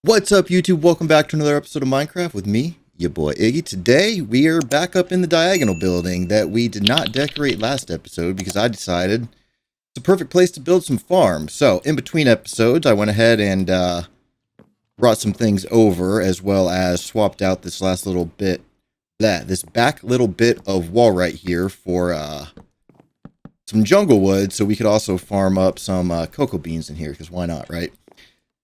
What's up, YouTube? Welcome back to another episode of Minecraft with me, your boy Iggy. Today, we are back up in the diagonal building that we did not decorate last episode because I decided it's a perfect place to build some farms. So, in between episodes, I went ahead and brought some things over, as well as swapped out this last little bit, this back little bit of wall right here for some jungle wood, so we could also farm up some cocoa beans in here, because why not, right?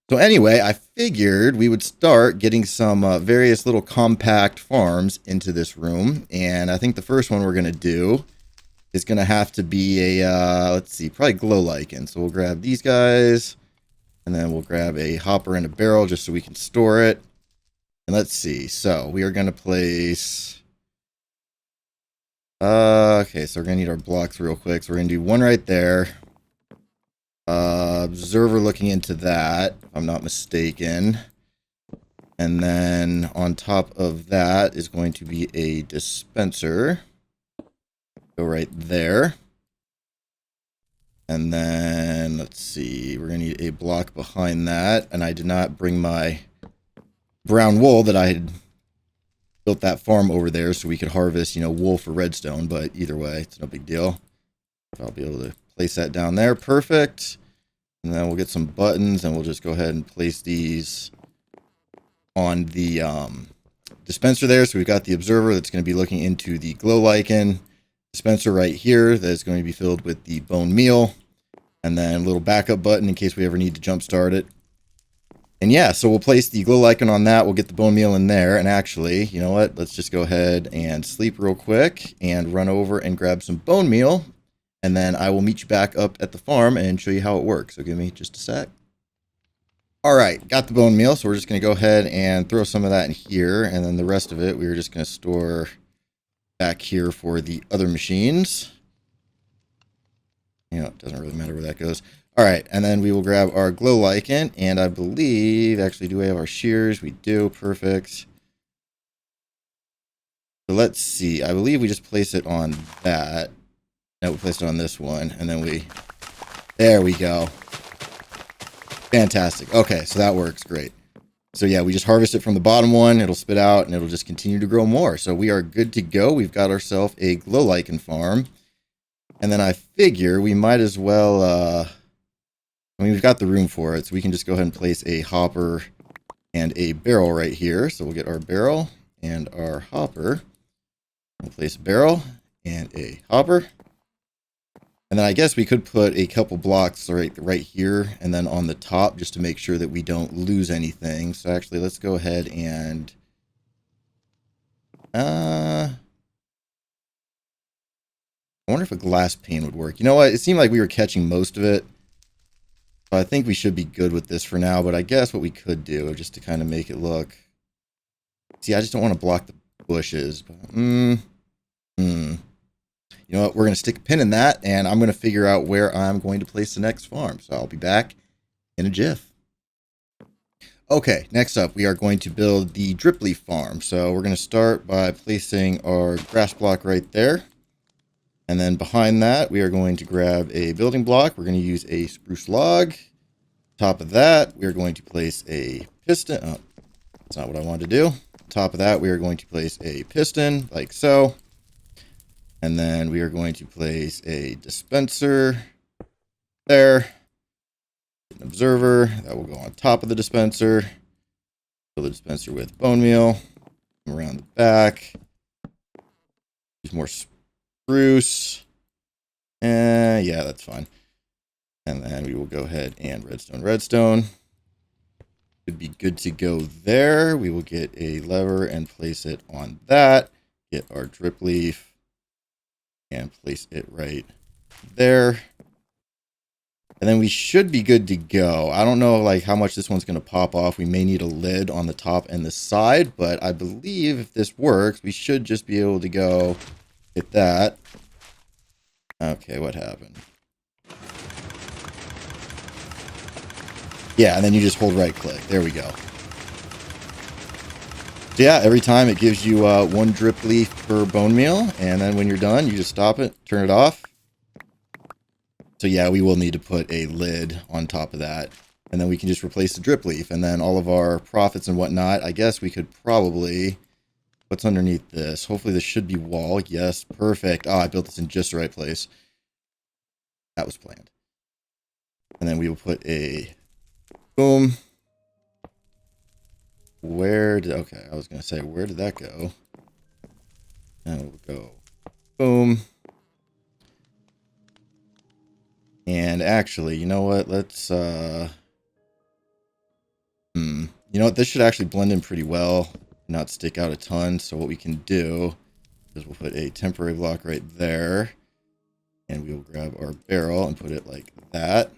So anyway, I figured we would start getting some various little compact farms into this room. And I think the first one we're going to do is going to have to be a, let's see, probably glow lichen. So we'll grab these guys, and then we'll grab a hopper and a barrel just so we can store it. And let's see. So we are going to place... okay, so we're going to need our blocks real quick. So we're going to do one right there. Observer looking into that, if I'm not mistaken. And then on top of that is going to be a dispenser. Go right there. And then, let's see, we're going to need a block behind that. And I did not bring my brown wool that I had built that farm over there so we could harvest, wool for redstone. But either way, it's no big deal. I'll be able to place that down there. Perfect. And then we'll get some buttons and we'll just go ahead and place these on the dispenser there. So we've got the observer that's going to be looking into the glow lichen. Dispenser right here that is going to be filled with the bone meal. And then a little backup button in case we ever need to jump start it. And yeah, so we'll place the glow lichen on that. We'll get the bone meal in there. And actually, you know what? Let's just go ahead and sleep real quick and run over and grab some bone meal. And then I will meet you back up at the farm and show you how it works. So give me just a sec. All right, got the bone meal. So we're just going to go ahead and throw some of that in here. And then the rest of it, we're just going to store back here for the other machines. It doesn't really matter where that goes. All right, and then we will grab our glow lichen. And I believe, actually, do we have our shears? We do. Perfect. So let's see. I believe we just place it on that. No, we placed it on this one, and then there we go. Fantastic. Okay, so that works great. So yeah, we just harvest it from the bottom one, it'll spit out, and it'll just continue to grow more. So we are good to go. We've got ourselves a glow lichen farm. And then I figure we might as well, we've got the room for it, so we can just go ahead and place a hopper and a barrel right here. So we'll get our barrel and our hopper. We'll place a barrel and a hopper. And then I guess we could put a couple blocks right here and then on the top just to make sure that we don't lose anything. So actually, let's go ahead and... I wonder if a glass pane would work. You know what? It seemed like we were catching most of it. So I think we should be good with this for now. But I guess what we could do, just to kind of make it look... See, I just don't want to block the bushes. But, You know what, we're going to stick a pin in that, and I'm going to figure out where I'm going to place the next farm. So I'll be back in a jiff. Okay, next up, we are going to build the Dripleaf farm. So we're going to start by placing our grass block right there. And then behind that, we are going to grab a building block. We're going to use a spruce log. Top of that, we are going to place a piston. Oh, that's not what I wanted to do. Top of that, we are going to place a piston, like so. And then we are going to place a dispenser there. An observer that will go on top of the dispenser. Fill the dispenser with bone meal. Come around the back. Use more spruce. Yeah, that's fine. And then we will go ahead and redstone. Should be good to go there. We will get a lever and place it on that. Get our drip leaf. And place it right there. And then we should be good to go. I don't know how much this one's going to pop off. We may need a lid on the top and the side, but I believe if this works, we should just be able to go hit that. Okay, what happened? Yeah, and then you just hold right click. There we go. So yeah, every time it gives you one drip leaf per bone meal, and then when you're done, you just stop it, turn it off. So yeah, we will need to put a lid on top of that And then we can just replace the drip leaf. And then all of our profits and whatnot, I guess we could probably... What's underneath this? Hopefully this should be wall. Yes, perfect. Oh, I built this in just the right place. That was planned. And then we will put a... Boom. Okay, I was going to say, where did that go? And we'll go... Boom. And actually, you know what? Let's... You know what? This should actually blend in pretty well. Not stick out a ton. So what we can do is we'll put a temporary block right there. And we'll grab our barrel and put it like that.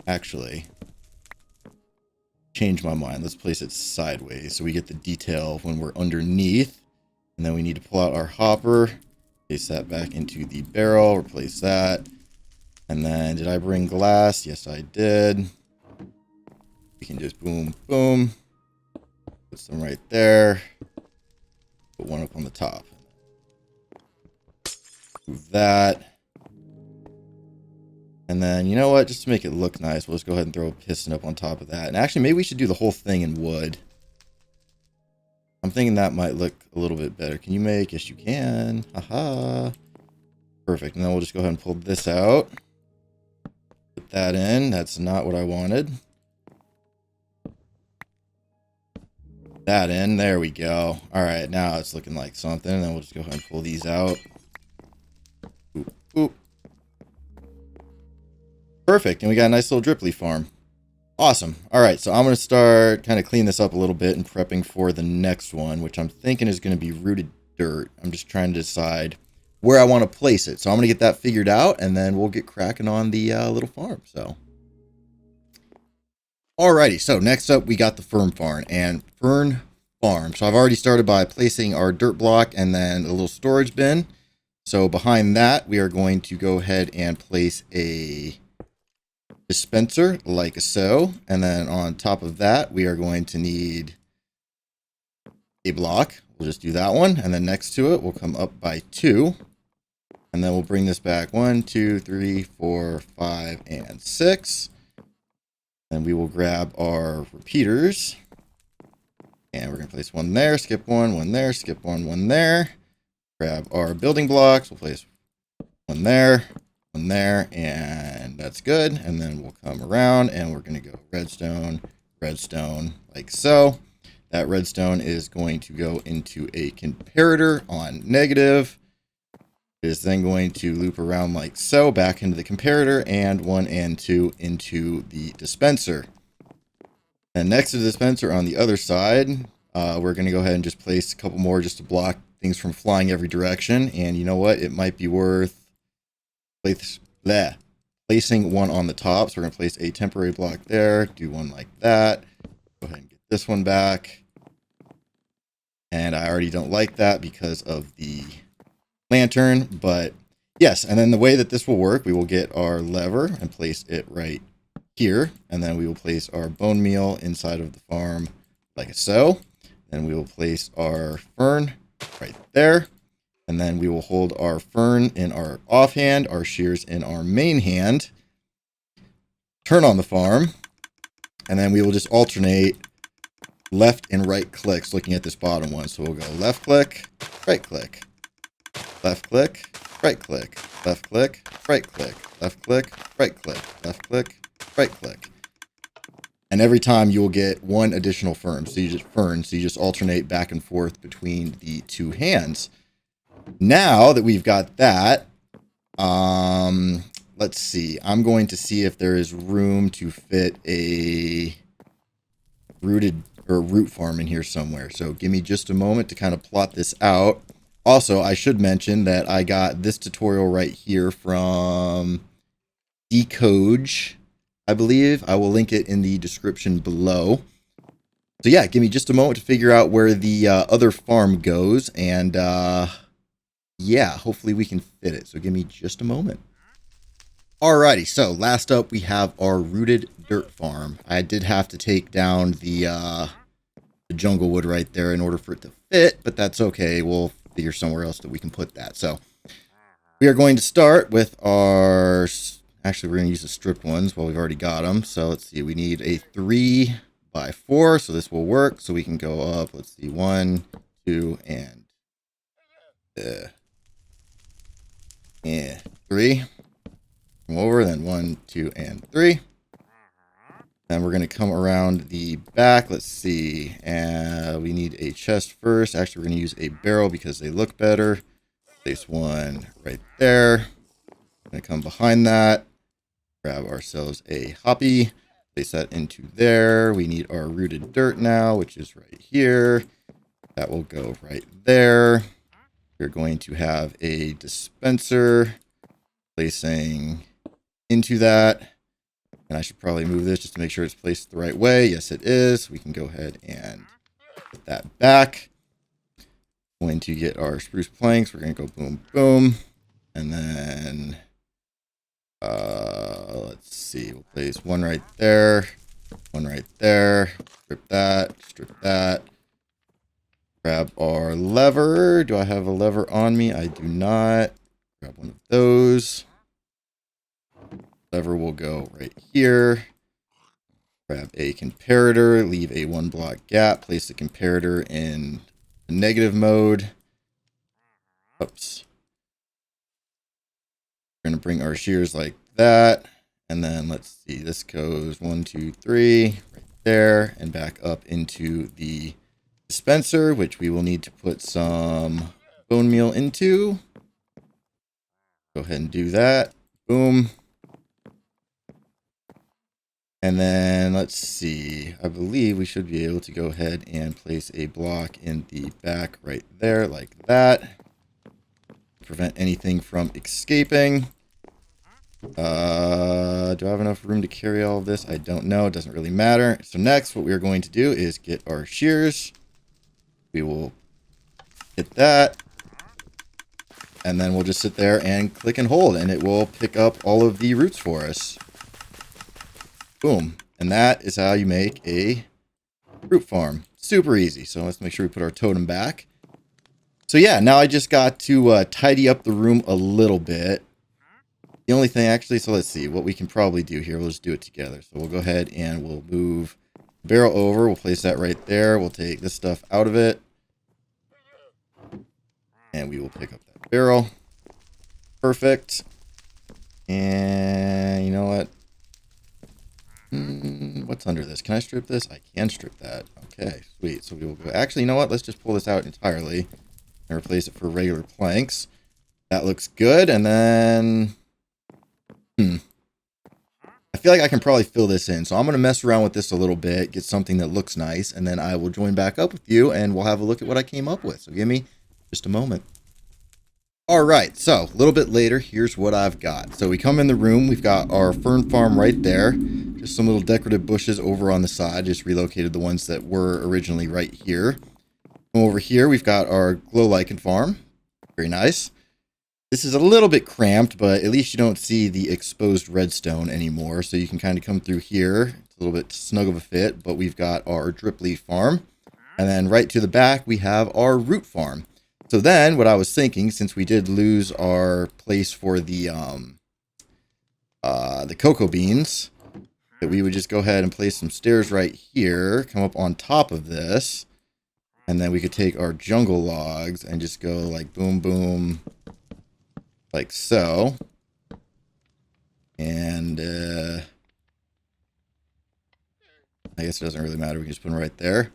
Actually, change my mind. Let's place it sideways so we get the detail when we're underneath. And then we need to pull out our hopper. Place that back into the barrel. Replace that. And then, did I bring glass? Yes, I did. We can just boom, boom. Put some right there. Put one up on the top. Move that. And then, you know what? Just to make it look nice, we'll just go ahead and throw a piston up on top of that. And actually, maybe we should do the whole thing in wood. I'm thinking that might look a little bit better. Can you make? Yes, you can. Haha. Perfect. And then we'll just go ahead and pull this out. Put that in. That's not what I wanted. That in. There we go. All right, now it's looking like something. And then we'll just go ahead and pull these out. Boop, boop. Perfect. And we got a nice little Dripleaf farm. Awesome. All right, so I'm going to start kind of cleaning this up a little bit and prepping for the next one, which I'm thinking is going to be rooted dirt. I'm just trying to decide where I want to place it. So I'm going to get that figured out, and then we'll get cracking on the little farm. So, alrighty. So next up, we got the Fern farm and Fern farm. So I've already started by placing our dirt block and then a little storage bin. So behind that, we are going to go ahead and place a dispenser like so, and then on top of that we are going to need a block. We'll just do that one, and then next to it we'll come up by 2, and then we'll bring this back 1, 2, 3, 4, 5, and 6. Then we will grab our repeaters, and we're going to place one there, skip one there, skip one there. Grab our building blocks, we'll place one there, and that's good. And then we'll come around and we're going to go redstone, redstone, like so. That redstone is going to go into a comparator on negative. It is then going to loop around like so, back into the comparator, and 1 and 2 into the dispenser. And next to the dispenser on the other side, we're going to go ahead and just place a couple more just to block things from flying every direction. And you know what? It might be worth placing one on the top. So we're going to place a temporary block there, do one like that. Go ahead and get this one back. And I already don't like that because of the lantern, but yes. And then the way that this will work, we will get our lever and place it right here. And then we will place our bone meal inside of the farm like so. Then we will place our fern right there. And then we will hold our fern in our offhand, our shears in our main hand, turn on the farm, and then we will just alternate left and right clicks looking at this bottom one. So we'll go left click, right click, left click, right click, left click, right click, left click, right click, left click, right click. And every time you will get one additional fern. So you just alternate back and forth between the two hands. Now that we've got that, let's see. I'm going to see if there is room to fit a root farm in here somewhere. So give me just a moment to kind of plot this out. Also, I should mention that I got this tutorial right here from diikoj, I believe. I will link it in the description below. So yeah, give me just a moment to figure out where the other farm goes, and yeah, hopefully we can fit it. So give me just a moment. Alrighty, so last up we have our rooted dirt farm. I did have to take down the jungle wood right there in order for it to fit, but that's okay. We'll figure somewhere else that we can put that. So we are going to start with our... Actually, we're going to use the stripped ones while we've already got them. So let's see, we need a 3x4, so this will work. So we can go up, let's see, 1, 2, and 3. Come over, then 1, 2, and 3. Then we're going to come around the back. Let's see. We need a chest first. Actually, we're going to use a barrel because they look better. Place one right there. I'm going to come behind that. Grab ourselves a hoppy. Place that into there. We need our rooted dirt now, which is right here. That will go right there. We're going to have a dispenser. Placing into that. And I should probably move this just to make sure it's placed the right way. Yes, it is. We can go ahead and put that back. Going to get our spruce planks. We're going to go boom, boom. And then, let's see. We'll place one right there. One right there. Strip that. Grab our lever. Do I have a lever on me? I do not. Grab one of those. Lever will go right here. Grab a comparator, leave a 1 block gap, place the comparator in the negative mode. Oops. We're going to bring our shears like that. And then let's see, this goes 1, 2, 3, right there, and back up into the dispenser, which we will need to put some bone meal into. Go ahead and do that. Boom. And then let's see, I believe we should be able to go ahead and place a block in the back right there like that. Prevent anything from escaping. Do I have enough room to carry all of this? I don't know. It doesn't really matter. So next, what we are going to do is get our shears. We will hit that. And then we'll just sit there and click and hold, and it will pick up all of the roots for us. Boom. And that is how you make a root farm. Super easy. So let's make sure we put our totem back. So yeah, now I just got to tidy up the room a little bit. The only thing actually, so let's see what we can probably do here. We'll just do it together. So we'll go ahead and we'll move the barrel over. We'll place that right there. We'll take this stuff out of it. And we will pick up that barrel. Perfect. And you know what? What's under this? Can I strip this? I can strip that. Okay, sweet. So we will go. Actually, you know what? Let's just pull this out entirely and replace it for regular planks. That looks good. And then, I feel like I can probably fill this in. So I'm going to mess around with this a little bit, get something that looks nice, and then I will join back up with you and we'll have a look at what I came up with. So give me just a moment. All right, so a little bit later, here's what I've got. So we come in the room, we've got our fern farm right there. Just some little decorative bushes over on the side. Just relocated the ones that were originally right here. Over here, we've got our glow lichen farm. Very nice. This is a little bit cramped, but at least you don't see the exposed redstone anymore. So you can kind of come through here. It's a little bit snug of a fit, but we've got our Dripleaf farm. And then right to the back, we have our root farm. So then what I was thinking, since we did lose our place for the cocoa beans, that we would just go ahead and place some stairs right here, come up on top of this, and then we could take our jungle logs and just go like boom, boom, like so. And I guess it doesn't really matter. We can just put them right there.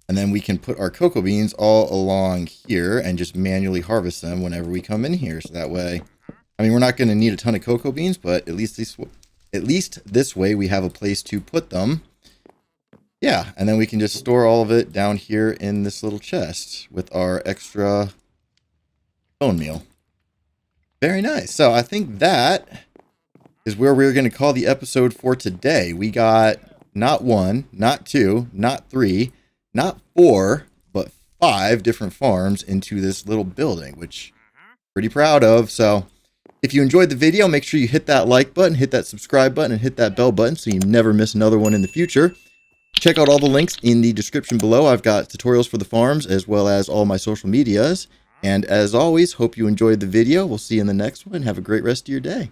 And then we can put our cocoa beans all along here and just manually harvest them whenever we come in here. So that way, I mean, we're not going to need a ton of cocoa beans, but at least this way we have a place to put them. Yeah, and then we can just store all of it down here in this little chest with our extra bone meal. Very nice. So I think that is where we're going to call the episode for today. We got not 1, not 2, not 3, not 4, but 5 different farms into this little building, which I'm pretty proud of. So if you enjoyed the video, make sure you hit that like button, hit that subscribe button, and hit that bell button so you never miss another one in the future. Check out all the links in the description below. I've got tutorials for the farms as well as all my social medias. And as always, hope you enjoyed the video. We'll see you in the next one. Have a great rest of your day.